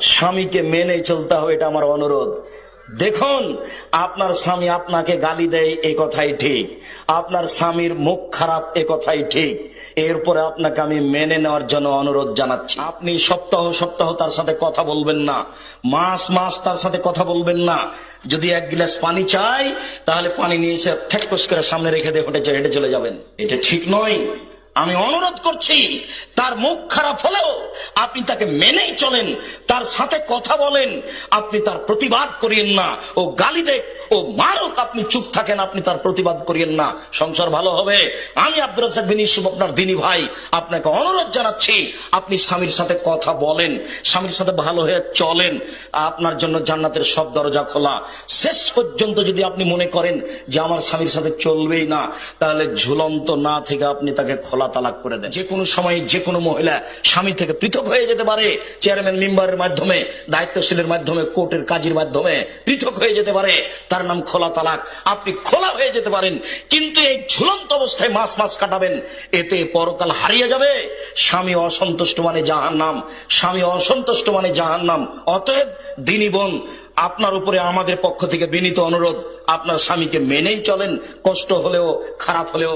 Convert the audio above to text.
স্বামীকে মেনে চলতে হবে, এটা আমার অনুরোধ। দেখুন, আপনার স্বামী আপনাকে গালি দেয়, এ কথাই ঠিক। আপনার স্বামীর মুখ খারাপ, এ কথাই ঠিক। এরপরে আপনাকে আমি মেনে নেওয়ার জন্য অনুরোধ জানাচ্ছি। আপনি সপ্তাহ সপ্তাহ তার সাথে কথা বলবেন না, মাস মাস তার সাথে কথা বলবেন না। যদি এক গ্লাস পানি চাই, তাহলে পানি নিয়ে এসে ঠেকস করে সামনে রেখে দিয়ে হেঁটে চলে যাবেন। এটা ঠিক নয়। আমি অনুরোধ করছি, তার মুখ খারাপ হলেও আপনি তাকে মেনেই চলেন, তার সাথে কথা বলেন। আপনি তার প্রতিবাদ করিয়েন না। ও গালি দেখ, ও মারুক, আপনি চুপ থাকেন, আপনি তার প্রতিবাদ করিয়েন না। সংসার ভালো হবে। আমি আব্দুর রাজ্জাক বিন ইউসুফ, আপনার দিনী ভাই, আপনাকে অনুরোধ জানাচ্ছি, আপনি স্বামীর সাথে কথা বলেন, স্বামীর সাথে ভালো হয়ে চলেন। আপনার জন্য জান্নাতের সব দরজা খোলা। শেষ পর্যন্ত যদি আপনি মনে করেন যে আমার স্বামীর সাথে চলবেই না, তাহলে ঝুলন্ত না থেকে আপনি তাকে খোলা তালাক করে দেন। যে কোনো সময় যে কোনো মহিলা স্বামী থেকে পৃথক হয়ে যেতে পারে। চেয়ারম্যান মেম্বারের মাধ্যমে, দায়িত্বশীলের মাধ্যমে, কোর্টের কাজীর মাধ্যমে পৃথক হয়ে যেতে পারে। তার নাম খোলা তালাক। আপনি খোলা হয়ে যেতে পারেন, কিন্তু এই ঝুলন্ত অবস্থায় মাস মাস কাটাবেন, এতে পরকাল হারিয়ে যাবে। স্বামী অসন্তুষ্ট মানে জাহান্নাম, স্বামী অসন্তুষ্ট মানে জাহান্নাম। অতএব দিনী বোন, আপনার উপরে আমাদের পক্ষ থেকে বিনীত অনুরোধ, আপনার স্বামীকে মেনেই চলেন, কষ্ট হলেও, খারাপ হলেও।